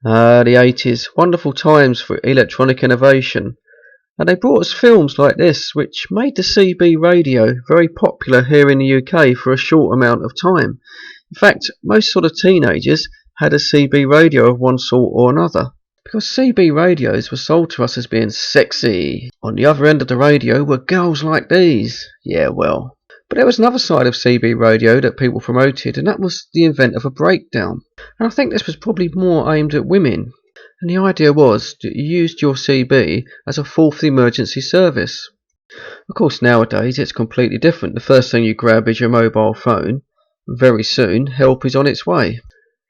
The 80s, wonderful times for electronic innovation. And they brought us films like this, which made the CB radio very popular here in the UK for a short amount of time. In fact, most sort of teenagers had a CB radio of one sort or another, because CB radios were sold to us as being sexy. On the other end of the radio were girls like these. Yeah, well. But there was another side of CB radio that people promoted, and that was the invent of a breakdown. And I think this was probably more aimed at women. And the idea was that you used your CB as a fourth emergency service. Of course, nowadays it's completely different. The first thing you grab is your mobile phone. Very soon, help is on its way.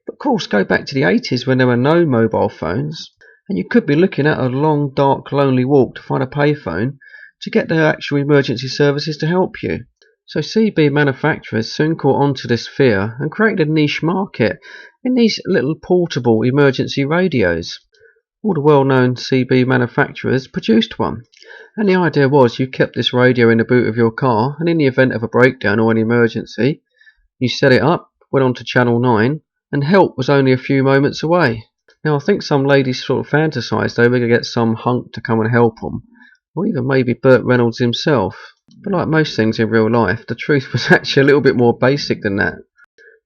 But of course, go back to the 80s when there were no mobile phones, and you could be looking at a long, dark, lonely walk to find a payphone to get the actual emergency services to help you. So CB manufacturers soon caught on to this fear and created a niche market in these little portable emergency radios. All the well-known CB manufacturers produced one, and the idea was you kept this radio in the boot of your car, and in the event of a breakdown or an emergency, you set it up, went on to channel 9, and help was only a few moments away. Now I think some ladies sort of fantasised they were going to get some hunk to come and help them, or even maybe Burt Reynolds himself. But like most things in real life, the truth was actually a little bit more basic than that.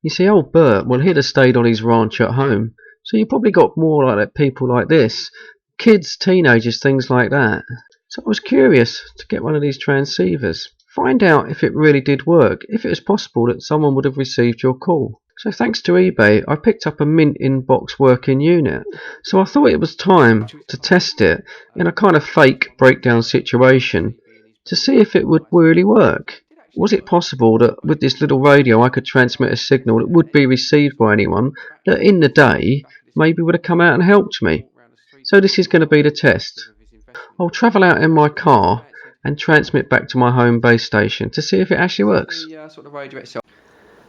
You see, old Burt, well, he'd have stayed on his ranch at home, so you probably got more like that, people like this, kids, teenagers, things like that. So I was curious to get one of these transceivers, find out if it really did work, if it was possible that someone would have received your call. So thanks to eBay, I picked up a mint in-box working unit, so I thought it was time to test it in a kind of fake breakdown situation to see if it would really work. Was it possible that with this little radio I could transmit a signal that would be received by anyone that in the day maybe would have come out and helped me? So this is going to be the test. I'll travel out in my car and transmit back to my home base station to see if it actually works.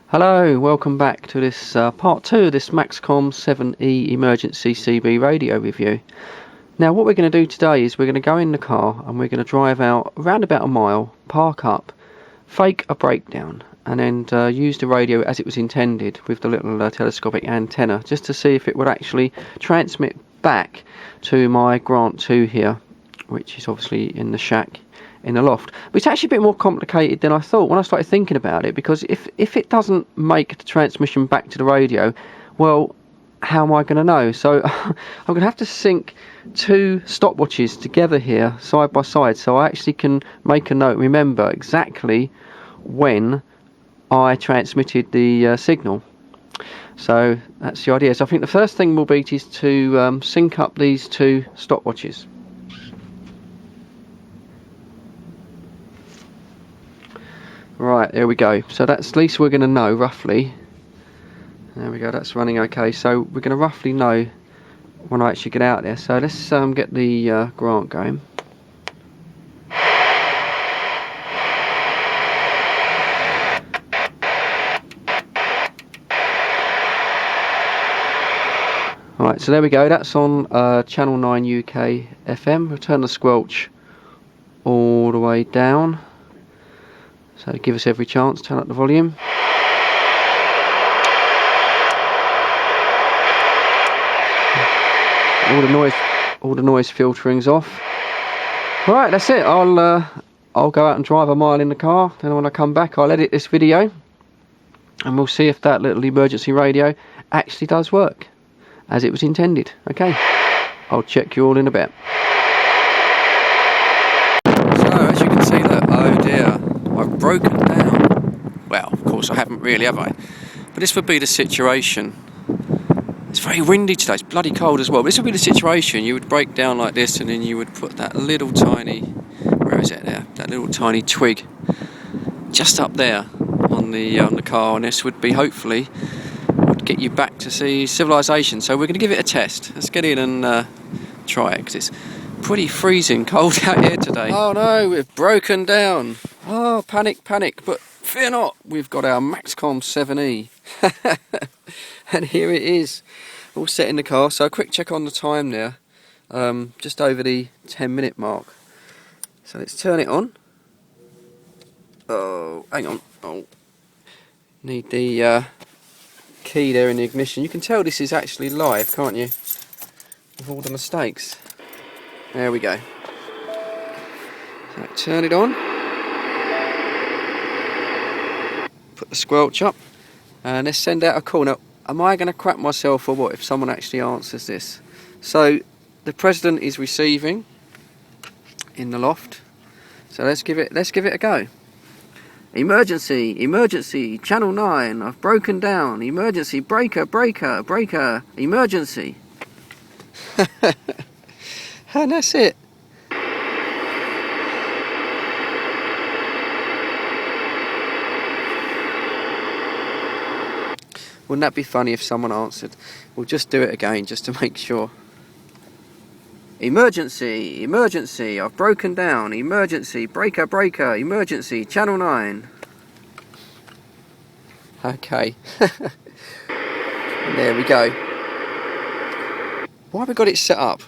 Hello, welcome back to this part 2 of this Maxcom 7E emergency CB radio review. Now what we're going to do today is we're going to go in the car and we're going to drive out around about a mile, park up, fake a breakdown, and then use the radio as it was intended with the little telescopic antenna just to see if it would actually transmit back to my Grant 2 here, which is obviously in the shack in the loft. But it's actually a bit more complicated than I thought when I started thinking about it, because if it doesn't make the transmission back to the radio, well, how am I going to know? So I'm going to have to sync two stopwatches together here side by side so I actually can make a note, remember exactly when I transmitted the signal. So that's the idea. So I think the first thing will be is to sync up these two stopwatches. Right, there we go. So that's at least we're going to know roughly. There we go, that's running okay. So we're going to roughly know when I actually get out there. So let's get the Grant going. Right, so there we go. That's on channel 9 UK FM. We'll turn the squelch all the way down. So give us every chance, turn up the volume. All the noise filtering's off. Right, that's it. I'll go out and drive a mile in the car. Then when I come back, I'll edit this video, and we'll see if that little emergency radio actually does work as it was intended. Okay, I'll check you all in a bit. So as you can see, look, oh dear, I've broken down. Well, of course I haven't really, have I? But this would be the situation. It's very windy today, it's bloody cold as well, but this would be the situation. You would break down like this, and then you would put that little tiny, where is it there, that little tiny twig just up there on the car, and this would be, hopefully, would get you back to see civilization. So we're going to give it a test. Let's get in and try it, because it's pretty freezing cold out here today. Oh no, we've broken down. Oh, panic, panic, but fear not, we've got our Maxcom 7E. And here it is, all set in the car. So a quick check on the time there, just over the 10-minute mark. So let's turn it on. Oh, hang on. Oh, need the key there in the ignition. You can tell this is actually live, can't you? of all the mistakes. There we go. So turn it on. Put the squelch up. And let's send out a call. Now, am I going to crap myself or what if someone actually answers this? So, the President is receiving in the loft. So let's give it a go. Emergency, emergency, channel 9, I've broken down. Emergency, breaker, breaker, breaker, emergency. And that's it. Wouldn't that be funny if someone answered? We'll just do it again just to make sure. Emergency, emergency, I've broken down. Emergency, breaker, breaker, emergency, channel 9. Okay. There we go. While we got it set up,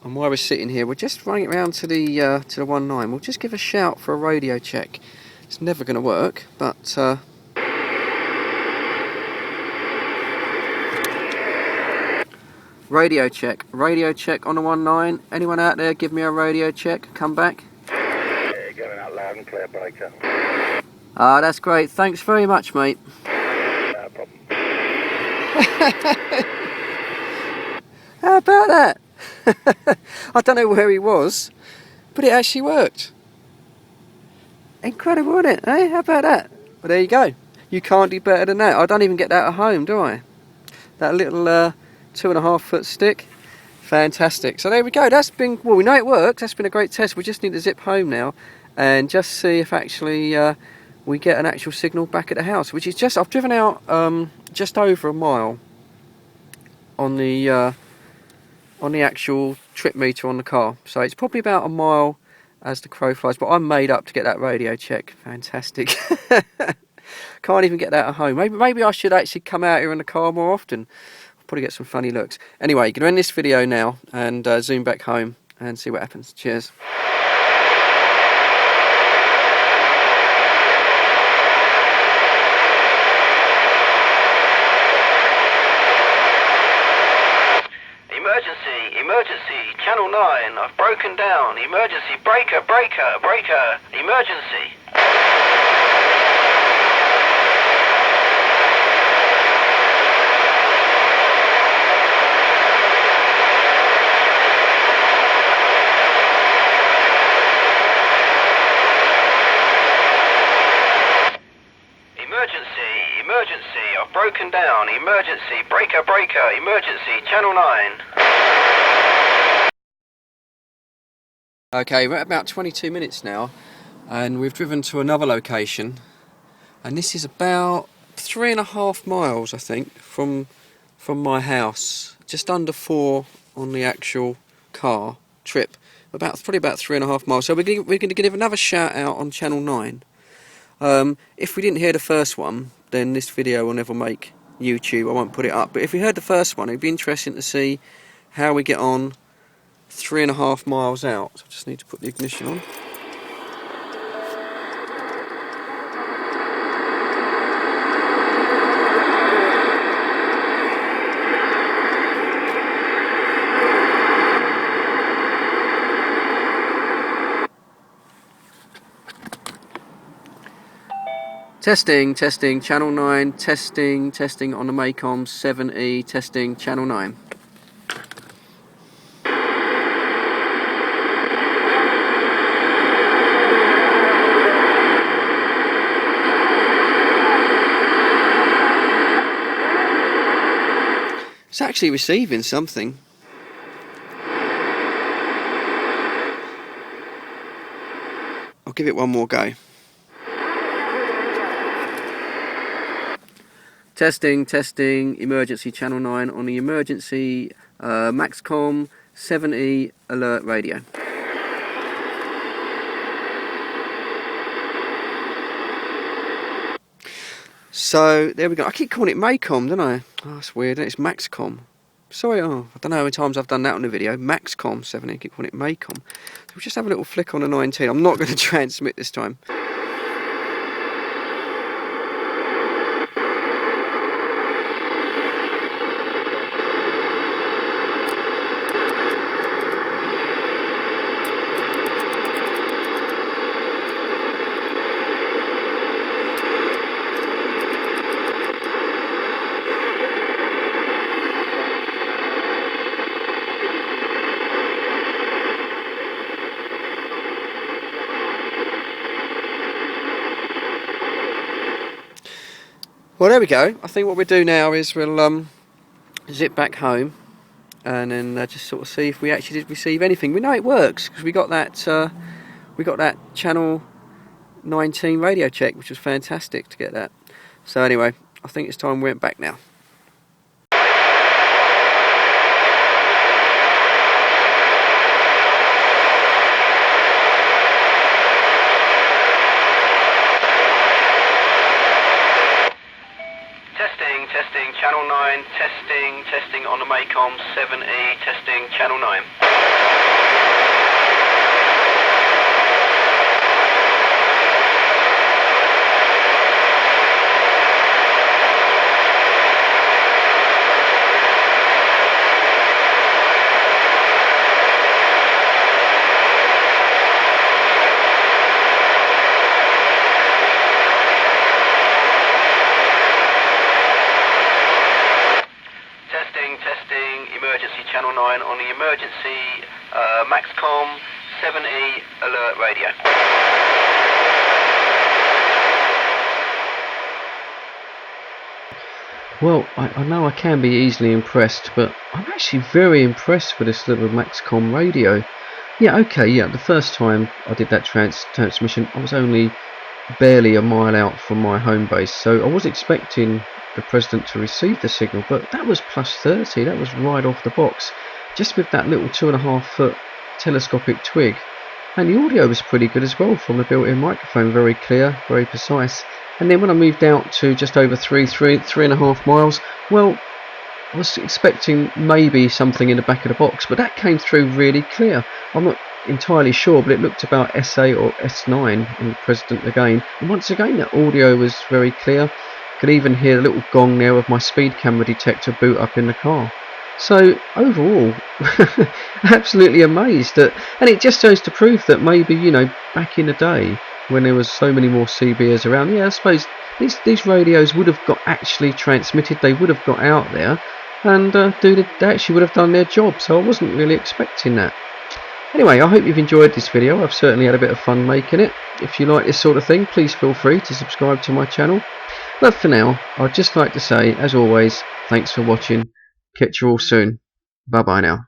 and while we're sitting here, we're just running it round to the 1.9. We'll just give a shout for a radio check. It's never going to work, but radio check on the 1.9. Anyone out there give me a radio check? Come back. Yeah, going out loud and clear, breaker. Ah, that's great. Thanks very much, mate. No problem. How about that? I don't know where he was, but it actually worked. Incredible, isn't it? Eh? How about that? Well, there you go. You can't do better than that. I don't even get that at home, do I? That little 2.5 foot stick. Fantastic. So there we go. That's been, well, we know it works. That's been a great test. We just need to zip home now and just see if actually we get an actual signal back at the house, which is just, I've driven out just over a mile on the actual trip meter on the car. So it's probably about a mile as the crow flies, but I'm made up to get that radio check. Fantastic. Can't even get that at home. Maybe I should actually come out here in the car more often. I'll probably get some funny looks. Anyway, going to end this video now and zoom back home and see what happens. Cheers. Emergency, emergency, channel 9, I've broken down. Emergency, breaker, breaker, breaker, emergency. Emergency, emergency, I've broken down. Emergency, breaker, breaker, emergency, channel 9. Okay, we're at about 22 minutes now, and we've driven to another location, and this is about 3.5 miles, I think, from my house. Just under 4 on the actual car trip. Probably about 3.5 miles. So we're going to give another shout out on channel 9. If we didn't hear the first one, then this video will never make YouTube. I won't put it up. But if we heard the first one, it'd be interesting to see how we get on 3.5 miles out. So I just need to put the ignition on. Testing, testing, channel 9, testing, testing on the Maxcom 7E, testing, channel 9. It's actually receiving something. I'll give it one more go. Testing, testing, emergency channel 9 on the emergency Maxcom 7E alert radio. So there we go. I keep calling it Maxcom, don't I? Oh, that's weird. It's Maxcom. Sorry, I don't know how many times I've done that on the video. Maxcom 7E, I keep calling it Maxcom. So we'll just have a little flick on the 19. I'm not going to transmit this time. Well, there we go. I think what we'll do now is we'll zip back home and then just sort of see if we actually did receive anything. We know it works because we got that channel 19 radio check, which was fantastic to get that. So anyway, I think it's time we went back now. Testing, channel 9, testing on the Maxcom 7E, testing channel 9. Testing, emergency channel 9 on the emergency Maxcom 7E alert radio. Well, I know I can be easily impressed, but I'm actually very impressed with this little Maxcom radio. Yeah, okay, yeah, the first time I did that transmission, I was only barely a mile out from my home base, so I was expecting the President to receive the signal, but that was plus 30, that was right off the box, just with that little 2.5 foot telescopic twig. And the audio was pretty good as well from the built-in microphone, very clear, very precise. And then when I moved out to just over 3.5 miles, well, I was expecting maybe something in the back of the box, but that came through really clear. I'm not entirely sure, but it looked about S8 or S9 on the President again. And once again, that audio was very clear. Could even hear a little gong there of my speed camera detector boot up in the car. So overall, absolutely amazed at, and it just goes to prove that maybe, you know, back in the day when there was so many more CBers around, yeah, I suppose these radios would have got actually transmitted. They would have got out there, and they actually would have done their job. So I wasn't really expecting that. Anyway, I hope you've enjoyed this video. I've certainly had a bit of fun making it. If you like this sort of thing, please feel free to subscribe to my channel. But for now, I'd just like to say, as always, thanks for watching. Catch you all soon. Bye bye now.